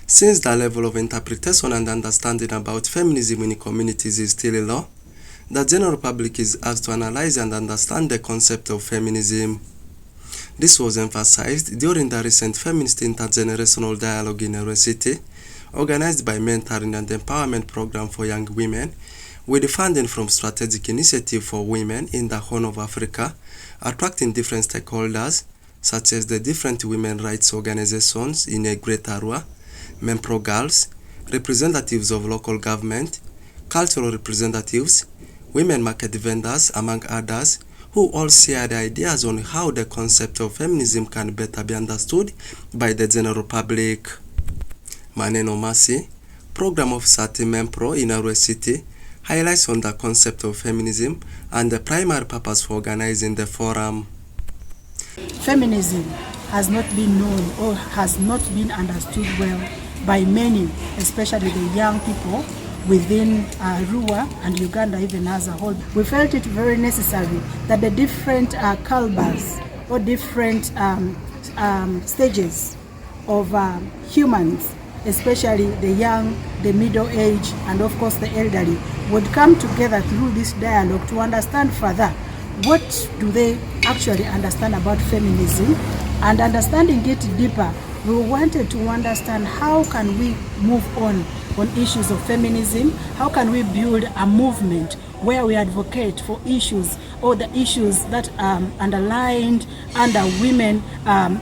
Since the level of interpretation and understanding about feminism in communities is still low, the general public is asked to analyze and understand the concept of feminism. This was emphasized during the recent Feminist Intergenerational Dialogue in Eure City, organized by Mentoring and Empowerment Program for Young Women, with funding from Strategic Initiative for Women in the Horn of Africa, attracting different stakeholders, such as the different women rights organizations in a Great Arua, Mempro Girls, representatives of local government, cultural representatives, women market vendors, among others, who all shared ideas on how the concept of feminism can better be understood by the general public. Maneno Masi, Program Officer at Mempro in Eure City, highlights on the concept of feminism and the primary purpose for organizing the forum. Feminism has not been known or has not been understood well by many, especially the young people within Arua and Uganda even as a whole. We felt it very necessary that the different calibers or different stages of humans, especially the young, the middle age, and of course the elderly, would come together through this dialogue to understand further what do they actually understand about feminism, and understanding it deeper, we wanted to understand how can we move on issues of feminism, how can we build a movement where we advocate for issues or the issues that underlined under women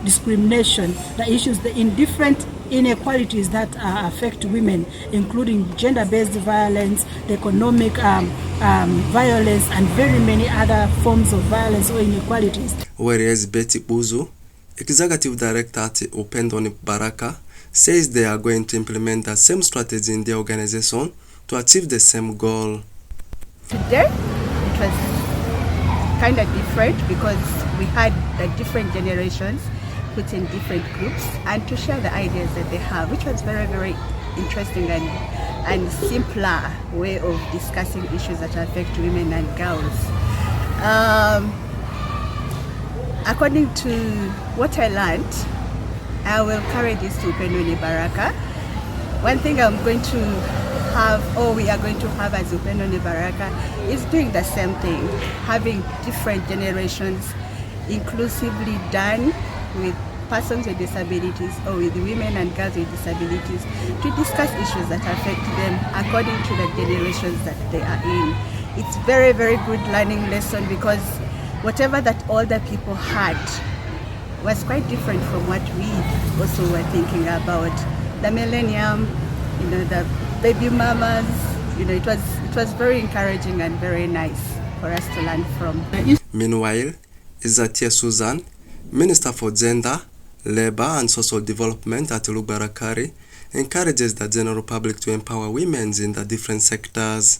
discrimination, the issues, the indifferent inequalities that affect women, including gender-based violence, the economic violence, and very many other forms of violence or inequalities. Whereas Betty Uzu, Executive Director at Upendo Baraka, says they are going to implement the same strategy in the organization to achieve the same goal. Today, it was kind of different because we had the different generations put in different groups and to share the ideas that they have, which was very, very interesting and simpler way of discussing issues that affect women and girls. According to what I learned, I will carry this to Upendo Baraka. One thing I'm going to have, or we are going to have as Upendo Baraka, is doing the same thing, having different generations inclusively done with persons with disabilities or with women and girls with disabilities to discuss issues that affect them according to the generations that they are in. It's very, very good learning lesson because whatever that older people had was quite different from what we also were thinking about. The millennium, the baby mamas, it was very encouraging and very nice for us to learn from. Meanwhile, Izatia Susan, Minister for Gender, Labor and Social Development at Lubarakari, encourages the general public to empower women in the different sectors.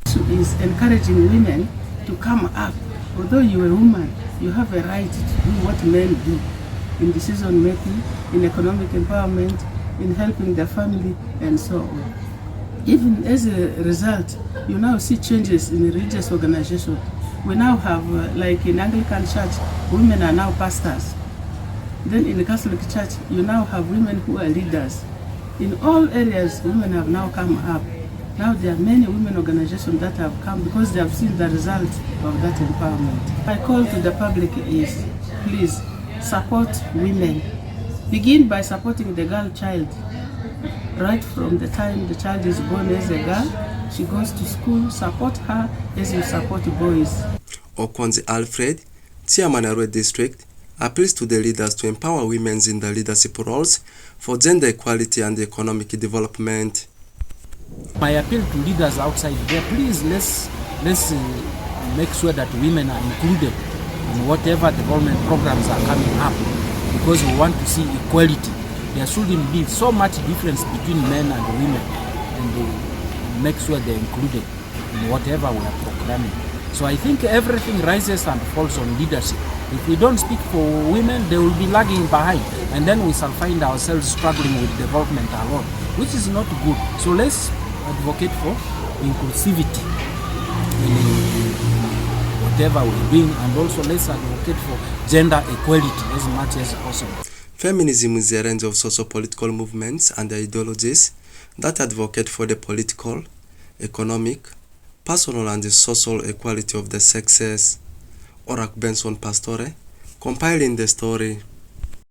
Is encouraging women to come up. Although you're a woman, you have a right to do what men do in decision making, in economic empowerment, in helping the family, and so on. Even as a result, you now see changes in the religious organization. We now have, like in Anglican Church, women are now pastors. Then in the Catholic Church, you now have women who are leaders. In all areas, women have now come up. Now there are many women organizations that have come because they have seen the result of that empowerment. My call to the public is, please support women. Begin by supporting the girl child. Right from the time the child is born as a girl, she goes to school, support her as you support boys. Okonzi Alfred, Chairman Arua District, appeals to the leaders to empower women in the leadership roles for gender equality and economic development. My appeal to leaders outside there, please let's make sure that women are included in whatever development programs are coming up, because we want to see equality. There shouldn't be so much difference between men and women, and make sure they're included in whatever we are programming. So I think everything rises and falls on leadership. If we don't speak for women, they will be lagging behind, and then we shall find ourselves struggling with development alone, which is not good. So let's advocate for inclusivity in whatever we're doing, and also let's advocate for gender equality as much as possible. Feminism is a range of socio-political movements and ideologies that advocate for the political, economic, personal and social equality of the sexes. Orak Benson Pastore, compiling the story.